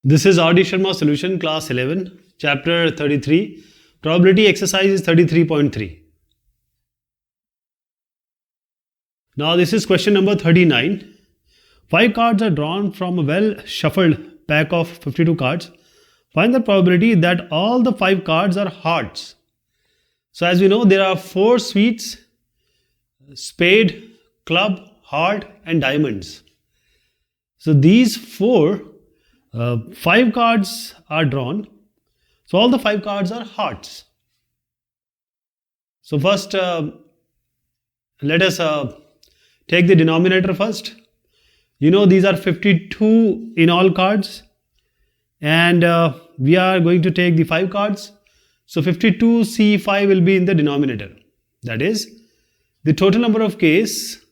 This is R.D. Sharma Solution, Class 11, Chapter 33. Probability exercise is 33.3. Now this is question number 39. 5 cards are drawn from a well-shuffled pack of 52 cards. Find the probability that all the 5 cards are hearts. So as we know, there are 4 suites: spade, club, heart and diamonds. So these 5 cards are drawn. So all the 5 cards are hearts. So first let us take the denominator first. You know, these are 52 in all cards, and we are going to take the 5 cards. So 52C5 will be in the denominator. That is, the total number of case,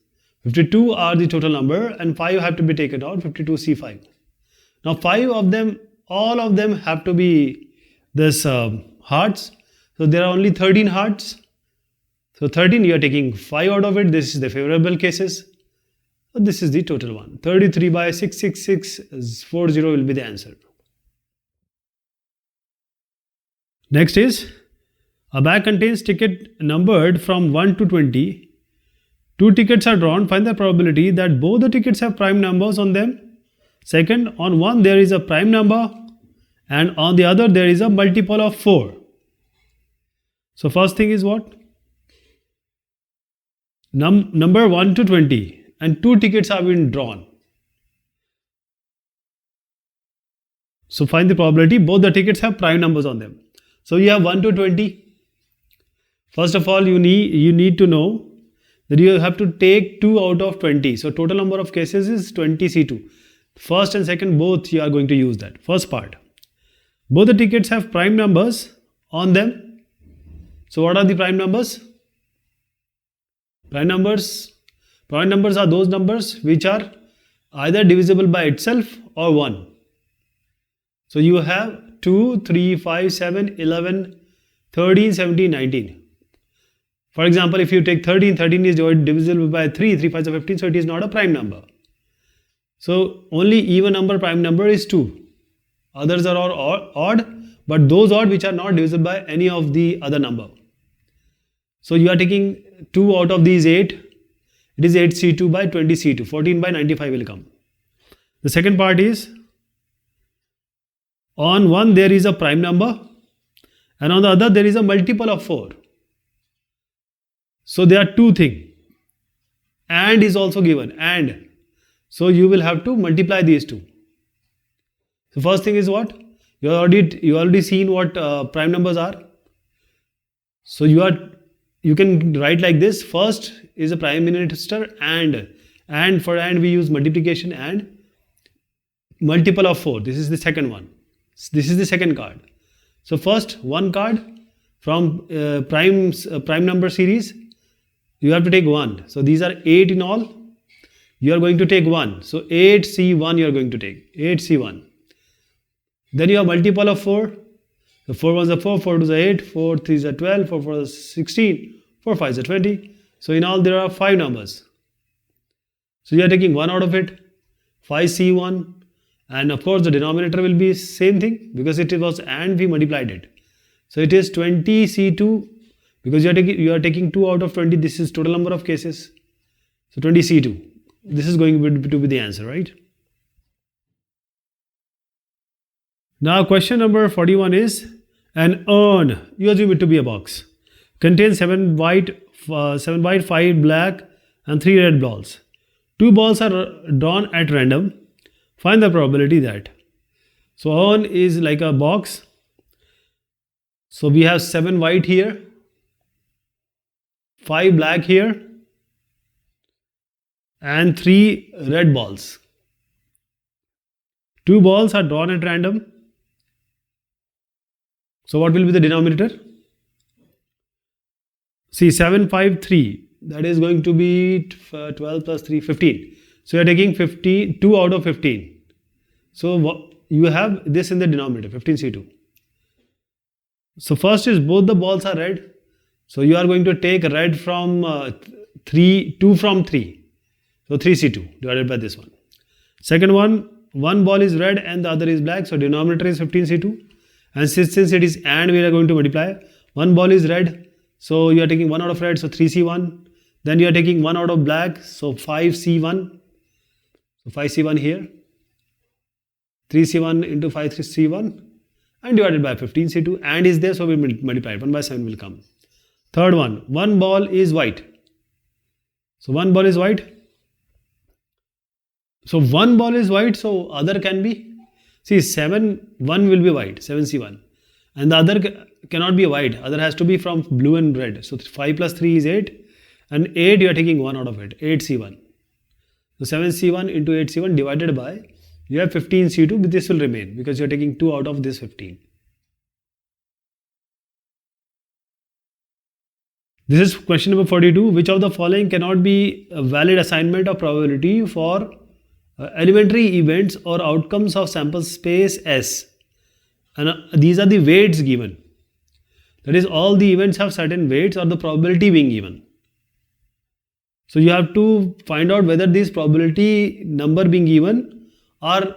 52 are the total number and 5 have to be taken out, 52C5. Now 5 of them, all of them have to be this hearts. So there are only 13 hearts. So 13, you are taking 5 out of it. This is the favorable cases. So this is the total one. 33 by 66640 will be the answer. Next is, a bag contains ticket numbered from 1 to 20. 2 tickets are drawn. Find the probability that both the tickets have prime numbers on them. Second, on one there is a prime number and on the other there is a multiple of 4. So first thing is what? Number 1 to 20 and 2 tickets have been drawn. So find the probability both the tickets have prime numbers on them. So you have 1 to 20. First of all, you need to know that you have to take 2 out of 20. So total number of cases is 20C2. First and second, both you are going to use that. First part. Both the tickets have prime numbers on them. So what are the prime numbers? Prime numbers are those numbers which are either divisible by itself or 1. So you have 2, 3, 5, 7, 11, 13, 17, 19. For example, if you take 13, 13 is divisible by 3, 3 5 is 15, so it is not a prime number. So only even number prime number is 2. Others are all odd, but those odd which are not divisible by any of the other number. So you are taking 2 out of these 8. It is 8C2 by 20C2. 14 by 95 will come. The second part is, on one there is a prime number and on the other there is a multiple of 4. So there are 2 things. And is also given. And. So you will have to multiply these 2. So first thing is what? You already seen what prime numbers are. So you can write like this. First is a prime minister and for and we use multiplication and multiple of 4. This is the second one. This is the second card. So first one card from prime number series, you have to take 1. So these are 8 in all. You are going to take 1. So 8C1 you are going to take. 8C1. Then you have multiple of 4. So 4 1s are 4, 4 2s are 8, 4 3s are 12, 4 4s are 16, 4 5s are 20. So in all there are 5 numbers. So you are taking 1 out of it. 5C1. And of course the denominator will be same thing because it was and we multiplied it. So it is 20C2 because you are taking 2 out of 20. This is total number of cases. So 20C2. This is going to be the answer, right? Now question number 41 is, an urn, you assume it to be a box, contains 7 white, 5 black and 3 red balls. 2 balls are drawn at random. Find the probability that. So urn is like a box. So we have 7 white here, 5 black here and 3 red balls. 2 balls are drawn at random. So what will be the denominator? See, 7, 5, 3. That is going to be 12 plus 3, 15. So you are taking 2 out of 15. So you have this in the denominator, 15C2. So first is both the balls are red. So you are going to take red from 2 from 3. So 3C2 divided by this one. Second one, one ball is red and the other is black, so denominator is 15C2. And since it is and, we are going to multiply. One ball is red, so you are taking 1 out of red, so 3C1. Then you are taking 1 out of black, so 5C1. So 5C1 here. 3C1 into 5C1 and divided by 15C2. And is there, so we multiply it. 1 by 7 will come. Third one ball is white. So one ball is white. So one ball is white, so other can be, see 1 will be white, 7C1. And the other cannot be white, other has to be from blue and red. So 5 plus 3 is 8 and 8 you are taking 1 out of it, 8C1. So 7C1 into 8C1 divided by, you have 15C2, but this will remain because you are taking 2 out of this 15. This is question number 42. Which of the following cannot be a valid assignment of probability for elementary events or outcomes of sample space S? And these are the weights given. That is, all the events have certain weights or the probability being given. So you have to find out whether this probability number being given are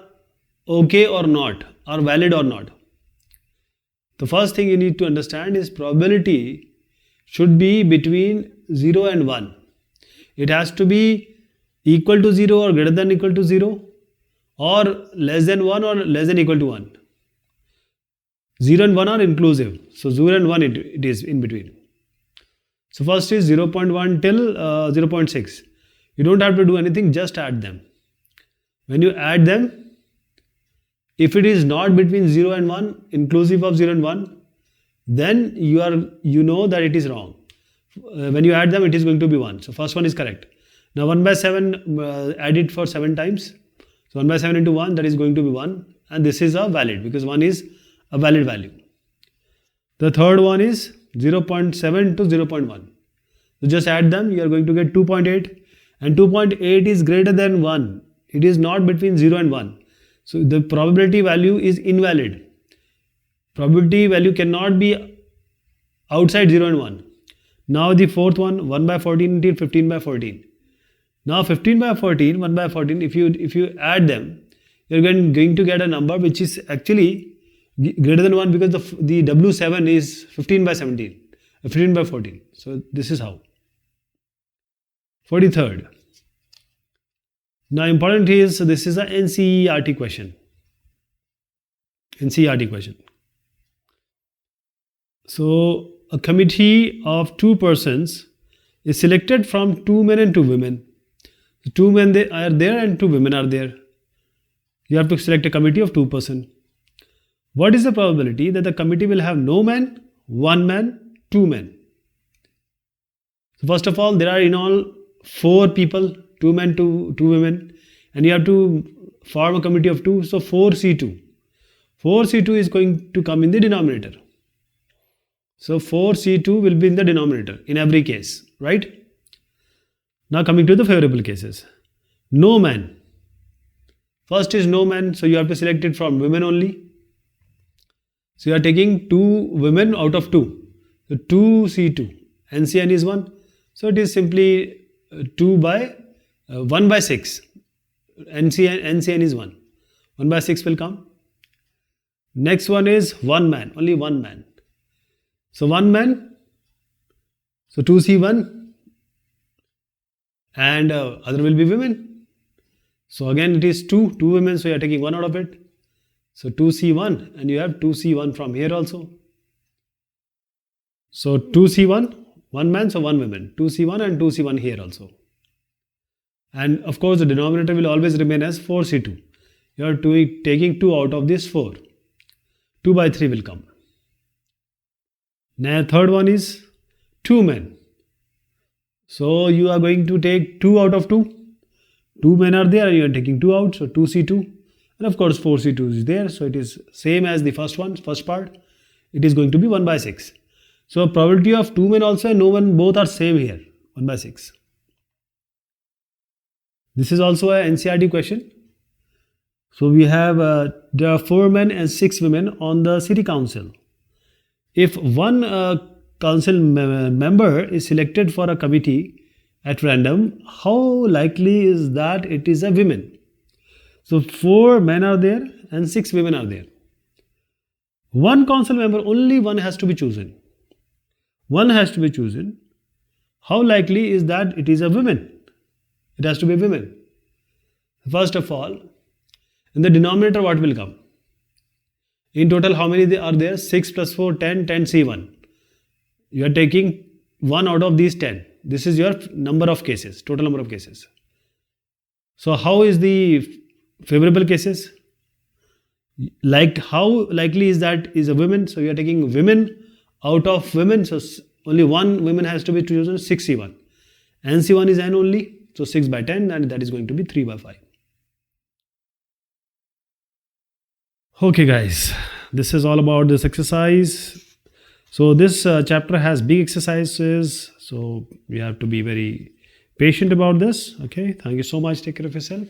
okay or not, are valid or not. The first thing you need to understand is probability should be between 0 and 1. It has to be equal to 0 or greater than equal to 0, or less than 1 or less than equal to 1. 0 and 1 are inclusive. So 0 and 1 it is in between. So first is 0.1 till 0.6. You don't have to do anything, just add them. When you add them, if it is not between 0 and 1, inclusive of 0 and 1, then you know that it is wrong. When you add them, it is going to be 1. So first one is correct. Now 1 by 7, add it for 7 times. So 1 by 7 into 1, that is going to be 1. And this is a valid because 1 is a valid value. The third one is 0.7 to 0.1. So just add them, you are going to get 2.8. And 2.8 is greater than 1. It is not between 0 and 1. So the probability value is invalid. Probability value cannot be outside 0 and 1. Now the fourth one, 1 by 14 until 15 by 14. Now 15 by 14, 1 by 14, if you add them, you are going to get a number which is actually greater than 1 because the W7 is 15 by 17, 15 by 14. So this is how. 43rd. Now important is, this is a NCERT question. NCERT question. So a committee of 2 persons is selected from 2 men and 2 women. 2 men they are there and 2 women are there. You have to select a committee of 2 persons. What is the probability that the committee will have no man, 1 man, 2 men? So first of all, there are in all 4 people, 2 men, 2 women, and you have to form a committee of 2. So 4C2. 4C2 is going to come in the denominator. So 4C2 will be in the denominator in every case, right? Now coming to the favorable cases. No man. First is no man, so you have to select it from women only. So you are taking 2 women out of 2. So 2C2. NCN is 1. So it is simply 1 by 6. NCN is 1. 1 by 6 will come. Next one is 1 man, only 1 man. So 1 man, so 2C1 and other will be women. So again it is 2 women, so you are taking 1 out of it. So 2C1 and you have 2C1 from here also. So 2C1, 1 man, so 1 woman. 2C1 and 2C1 here also. And of course the denominator will always remain as 4C2. You are taking 2 out of this 4. 2 by 3 will come. Now third one is 2 men. So you are going to take 2 out of 2. 2 men are there and you are taking 2 out. So 2C2. And of course 4C2 is there. So it is same as the first part. It is going to be 1 by 6. So probability of 2 men also and no one, both are same here. 1 by 6. This is also a NCERT question. So we have, there are 4 men and 6 women on the city council. If one council member is selected for a committee at random, how likely is that it is a woman? So 4 men are there and 6 women are there. One council member, only one has to be chosen. One has to be chosen. How likely is that it is a woman? It has to be a woman. First of all, in the denominator, what will come? In total, how many are there? 6 plus 4, 10, 10 C1. You are taking 1 out of these 10. This is your number of cases, total number of cases. So how is the favorable cases? Like how likely is that is a woman? So you are taking women out of women. So only one woman has to be chosen, 6C1. NC1 is N only. So 6 by 10 and that is going to be 3 by 5. Okay guys, this is all about this exercise. So this chapter has big exercises. So you have to be very patient about this. Okay, thank you so much. Take care of yourself.